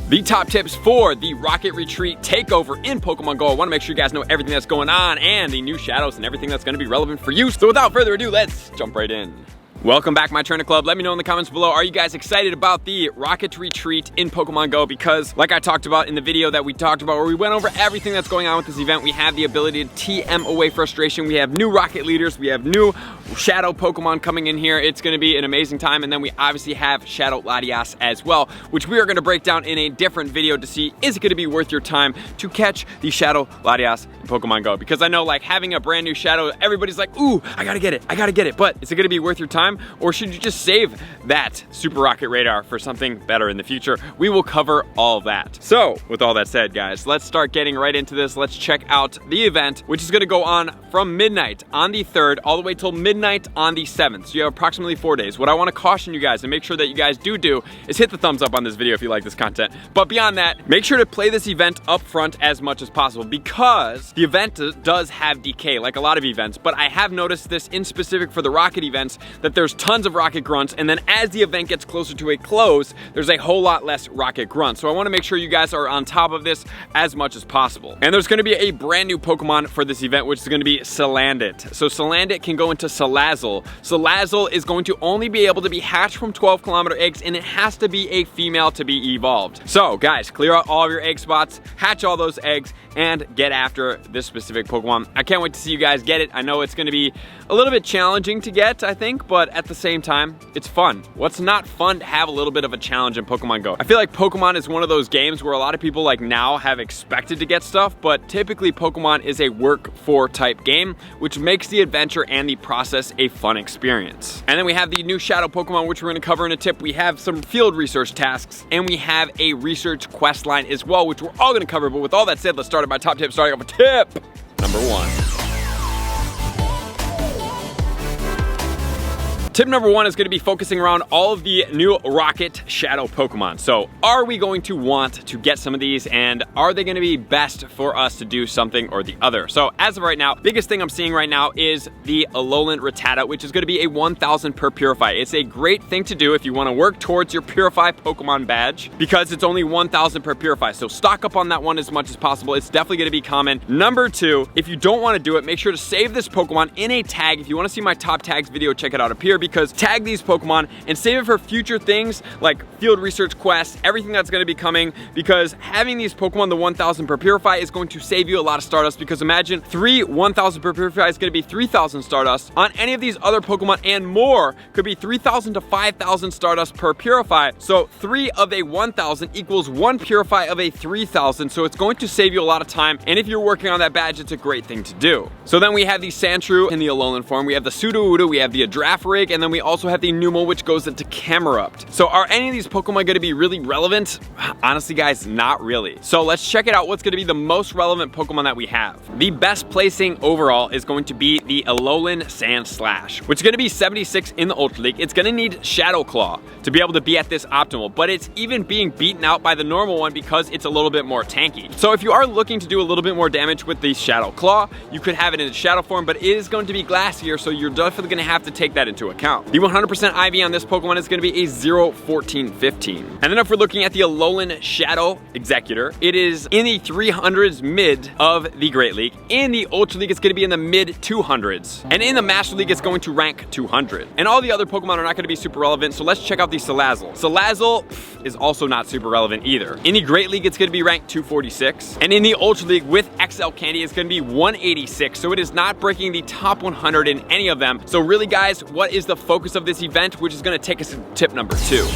the top tips for the Rocket Retreat takeover in Pokemon Go. I want to make sure you guys know everything that's going on and the new shadows and everything that's going to be relevant for you. So without further ado, let's jump right in. Welcome back, my Trainer Club. Let me know in the comments below, are you guys excited about the Rocket Retreat in Pokemon Go? Because like I talked about in the video that we talked about where we went over everything that's going on with this event, we have the ability to TM away frustration. We have new Rocket leaders. We have new Shadow Pokemon coming in here. It's going to be an amazing time. And then we obviously have Shadow Latias as well, which we are going to break down in a different video to see, is it going to be worth your time to catch the Shadow Latias in Pokemon Go? Because I know like having a brand new Shadow, everybody's like, ooh, I gotta get it. I gotta get it. But is it going to be worth your time? Or should you just save that Super Rocket Radar for something better in the future? We will cover all of that. So with all that said, guys, let's start getting right into this. Let's check out the event, which is going to go on from midnight on the 3rd all the way till midnight on the 7th. So you have approximately 4 days. What I want to caution you guys and make sure that you guys do is hit the thumbs up on this video if you like this content. But beyond that, make sure to play this event up front as much as possible because the event does have decay like a lot of events. But I have noticed this in specific for the Rocket events that there's tons of Rocket grunts, and then as the event gets closer to a close, there's a whole lot less Rocket grunts. So I want to make sure you guys are on top of this as much as possible. And there's going to be a brand new Pokemon for this event, which is going to be Salandit. So Salandit can go into Salazzle. Salazzle is going to only be able to be hatched from 12-kilometer eggs, and it has to be a female to be evolved. So guys, clear out all of your egg spots, hatch all those eggs, and get after this specific Pokemon. I can't wait to see you guys get it. I know it's going to be a little bit challenging to get, I think, but at the same time, it's fun. What's not fun to have a little bit of a challenge in Pokemon Go? I feel like Pokemon is one of those games where a lot of people like now have expected to get stuff, but typically Pokemon is a work for type game, which makes the adventure and the process a fun experience. And then we have the new Shadow Pokemon, which we're going to cover in a tip. We have some field research tasks, and we have a research quest line as well, which we're all going to cover. But with all that said, let's start at my top tip, starting off with tip number 1. Tip number 1 is going to be focusing around all of the new Rocket Shadow Pokemon. So are we going to want to get some of these, and are they going to be best for us to do something or the other? So as of right now, biggest thing I'm seeing right now is the Alolan Rattata, which is going to be a 1,000 per Purify. It's a great thing to do if you want to work towards your Purify Pokemon badge because it's only 1,000 per Purify. So stock up on that one as much as possible. It's definitely going to be common. Number 2, if you don't want to do it, make sure to save this Pokemon in a tag. If you want to see my top tags video, check it out up here, because tag these Pokemon and save it for future things like field research quests, everything that's going to be coming, because having these Pokemon, the 1,000 per Purify, is going to save you a lot of Stardust, because imagine 3 1,000 per Purify is going to be 3,000 Stardust. On any of these other Pokemon and more could be 3,000 to 5,000 Stardust per Purify. So 3 of a 1,000 equals 1 Purify of a 3,000. So it's going to save you a lot of time. And if you're working on that badge, it's a great thing to do. So then we have the sandshrew in the Alolan form. We have the Sudowoodo, we have the Adrafarig, and then we also have the Numel, which goes into Camerupt. So are any of these Pokemon going to be really relevant? Honestly, guys, not really. So let's check it out. What's going to be the most relevant Pokemon that we have? The best placing overall is going to be the Alolan Sandslash, which is going to be 76 in the Ultra League. It's going to need Shadow Claw to be able to be at this optimal, but it's even being beaten out by the normal one because it's a little bit more tanky. So if you are looking to do a little bit more damage with the Shadow Claw, you could have it in its Shadow form, but it is going to be glassier, so you're definitely going to have to take that into account. The 100% IV on this Pokemon is going to be a 0-14-15. And then if we're looking at the Alolan Shadow Exeggutor, it is in the 300s mid of the Great League. In the Ultra League, it's going to be in the mid 200s. And in the Master League, it's going to rank 200. And all the other Pokemon are not going to be super relevant, so let's check out the Salazzle. Salazzle is also not super relevant either. In the Great League, it's going to be ranked 246. And in the Ultra League with XL Candy, it's going to be 186. So it is not breaking the top 100 in any of them. So really, guys, what is the focus of this event, which is going to take us to tip number 2.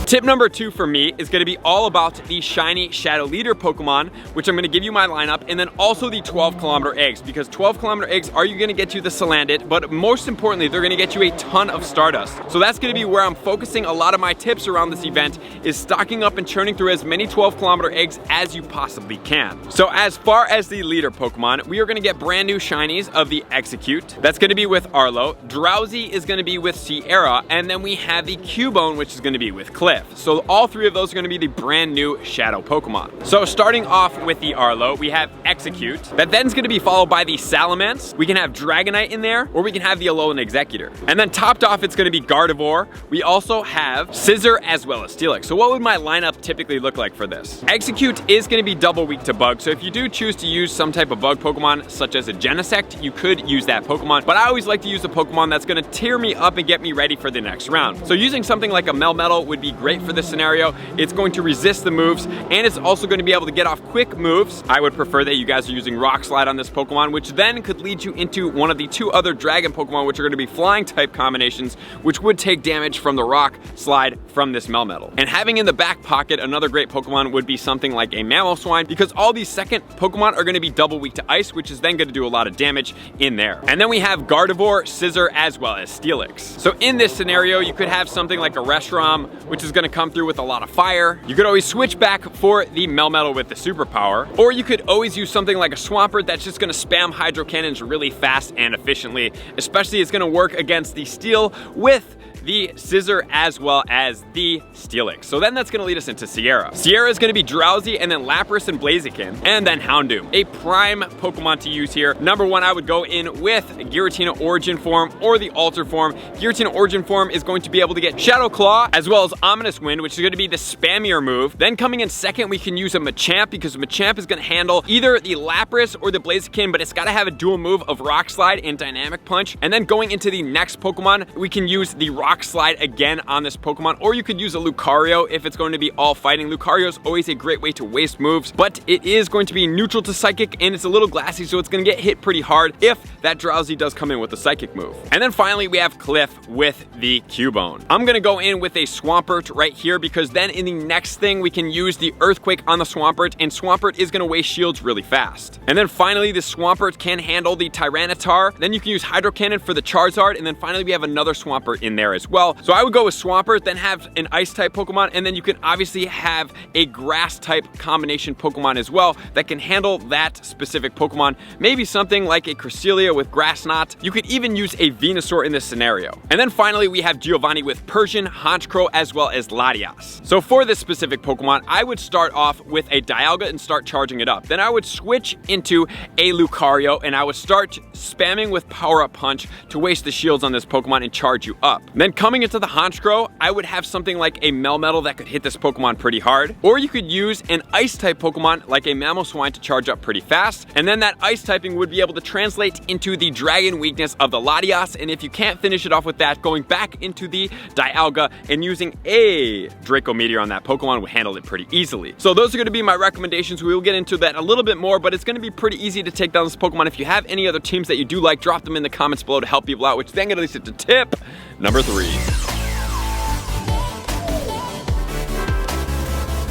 Tip number 2 for me is going to be all about the shiny Shadow Leader Pokemon, which I'm going to give you my lineup, and then also the 12-kilometer eggs, because 12-kilometer eggs are going to get you the Salandit, but most importantly, they're going to get you a ton of Stardust. So that's going to be where I'm focusing a lot of my tips around this event, is stocking up and churning through as many 12-kilometer eggs as you possibly can. So as far as the leader Pokemon, we are going to get brand new shinies of the Exeggcute. That's going to be with Arlo. Drowzee is going to be with Sierra, and then we have the Cubone, which is going to be with Cliff. Cliff. So all three of those are going to be the brand new Shadow Pokemon. So starting off with the Arlo, we have Exeggcute. That then's going to be followed by the Salamence. We can have Dragonite in there, or we can have the Alolan Exeggutor. And then topped off, it's going to be Gardevoir. We also have Scissor as well as Steelix. So what would my lineup typically look like for this? Exeggcute is going to be double weak to bug. So if you do choose to use some type of bug Pokemon, such as a Genesect, you could use that Pokemon. But I always like to use a Pokemon that's going to tear me up and get me ready for the next round. So using something like a Melmetal would be great for this scenario. It's going to resist the moves, and it's also going to be able to get off quick moves. I would prefer that you guys are using Rock Slide on this Pokemon, which then could lead you into one of the two other Dragon Pokemon, which are going to be flying type combinations, which would take damage from the Rock Slide from this Melmetal. And having in the back pocket another great Pokemon would be something like a Mamoswine, because all these second Pokemon are going to be double weak to Ice, which is then going to do a lot of damage in there. And then we have Gardevoir, Scissor, as well as Steelix. So in this scenario, you could have something like a Reshiram, which is going to come through with a lot of fire. You could always switch back for the Melmetal with the superpower, or you could always use something like a Swampert that's just going to spam Hydro Cannons really fast and efficiently. Especially it's going to work against the Steel with the Scissor as well as the Steelix. So then that's going to lead us into Sierra. Sierra is going to be Drowzee, and then Lapras and Blaziken, and then Houndoom. A prime Pokemon to use here. Number one, I would go in with Giratina Origin Form or the Alter Form. Giratina Origin Form is going to be able to get Shadow Claw as well as Ominous Wind, which is going to be the spammier move. Then coming in second, we can use a Machamp, because Machamp is going to handle either the Lapras or the Blaziken, but it's got to have a dual move of Rock Slide and Dynamic Punch. And then going into the next Pokemon, we can use the Rock Slide again on this Pokemon, or you could use a Lucario if it's going to be all fighting. Lucario is always a great way to waste moves, but it is going to be neutral to Psychic, and it's a little glassy, so it's going to get hit pretty hard if that Drowzee does come in with a Psychic move. And then finally, we have Cliff with the Cubone. I'm going to go in with a Swampert right here, because then in the next thing, we can use the Earthquake on the Swampert, and Swampert is going to waste shields really fast. And then finally, the Swampert can handle the Tyranitar. Then you can use Hydro Cannon for the Charizard, and then finally, we have another Swampert in there as well. So I would go with Swampert, then have an Ice type Pokemon, and then you can obviously have a Grass type combination Pokemon as well that can handle that specific Pokemon. Maybe something like a Cresselia with Grass Knot. You could even use a Venusaur in this scenario. And then finally, we have Giovanni with Persian, Honchkrow, as well as Latias. So for this specific Pokemon, I would start off with a Dialga and start charging it up. Then I would switch into a Lucario, and I would start spamming with Power Up Punch to waste the shields on this Pokemon and charge you up. Then coming into the Honchkrow, I would have something like a Melmetal that could hit this Pokemon pretty hard, or you could use an Ice type Pokemon like a Mamoswine to charge up pretty fast, and then that Ice typing would be able to translate into the Dragon weakness of the Latias, and if you can't finish it off with that, going back into the Dialga and using a Draco Meteor on that Pokemon would handle it pretty easily. So those are going to be my recommendations. We will get into that a little bit more, but it's going to be pretty easy to take down this Pokemon. If you have any other teams that you do like, drop them in the comments below to help people out, which then going to lead us to tip number 3.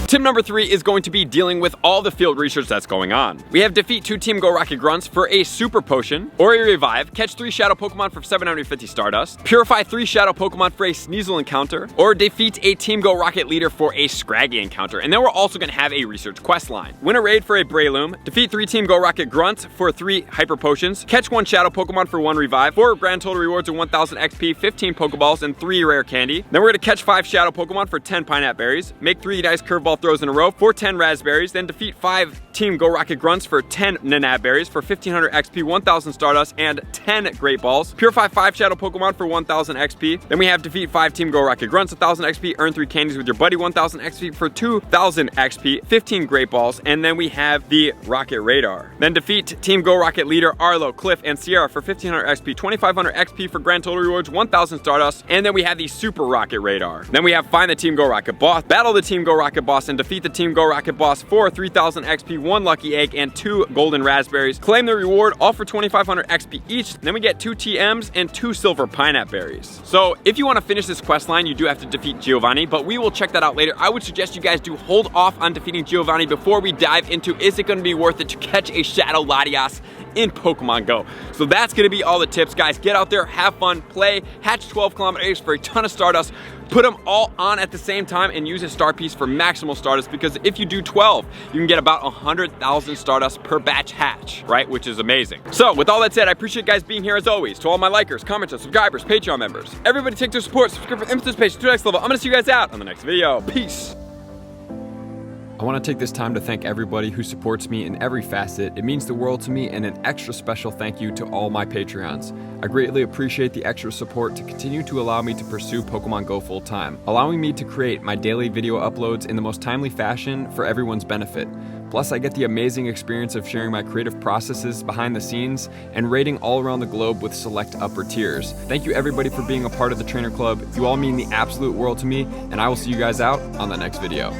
Tip number 3 is going to be dealing with all the field research that's going on. We have defeat 2 Team Go Rocket Grunts for a Super Potion, or a Revive, catch 3 Shadow Pokemon for 750 Stardust, purify 3 Shadow Pokemon for a Sneasel encounter, or defeat a Team Go Rocket leader for a Scraggy encounter. And then we're also going to have a research quest line. Win a raid for a Breloom, defeat 3 Team Go Rocket Grunts for 3 Hyper Potions, catch 1 Shadow Pokemon for 1 Revive, 4 grand total rewards of 1000 XP, 15 Pokeballs, and 3 Rare Candy. Then we're going to catch 5 Shadow Pokemon for 10 Pineapple Berries, make 3 Dice Curveball throws in a row for 10 Raspberries, then defeat 5 Team Go Rocket Grunts for 10 Nanab Berries for 1500 XP, 1000 Stardust, and 10 Great Balls. Purify 5 Shadow Pokemon for 1000 XP. Then we have defeat 5 Team Go Rocket Grunts, 1000 XP, earn 3 candies with your buddy, 1000 XP for 2000 XP, 15 Great Balls, and then we have the Rocket Radar. Then defeat Team Go Rocket leader Arlo, Cliff, and Sierra for 1500 XP, 2500 XP for grand total rewards, 1000 Stardust, and then we have the Super Rocket Radar. Then we have find the Team Go Rocket boss, battle the Team Go Rocket boss, and defeat the Team Go Rocket boss for 3000 XP, 1 lucky egg, and 2 golden raspberries. Claim the reward, all for 2500 XP each. Then we get 2 TMs and 2 silver pineapple berries. So if you want to finish this quest line, you do have to defeat Giovanni, but we will check that out later. I would suggest you guys do hold off on defeating Giovanni before we dive into, is it going to be worth it to catch a Shadow Latias in Pokemon Go? So that's going to be all the tips, guys. Get out there, have fun, play, hatch 12 kilometers for a ton of Stardust, put them all on at the same time and use a star piece for maximal Stardust, because if you do 12, you can get about 100,000 Stardust per batch hatch, right? Which is amazing. So with all that said, I appreciate you guys being here as always. To all my likers, commenters, subscribers, Patreon members, everybody take their support, subscribe for Emphasis Page to the next level. I'm gonna see you guys out on the next video. Peace. I want to take this time to thank everybody who supports me in every facet. It means the world to me, and an extra special thank you to all my Patreons. I greatly appreciate the extra support to continue to allow me to pursue Pokemon Go full time, allowing me to create my daily video uploads in the most timely fashion for everyone's benefit. Plus, I get the amazing experience of sharing my creative processes behind the scenes and raiding all around the globe with select upper tiers. Thank you everybody for being a part of the Trainer Club. You all mean the absolute world to me, and I will see you guys out on the next video.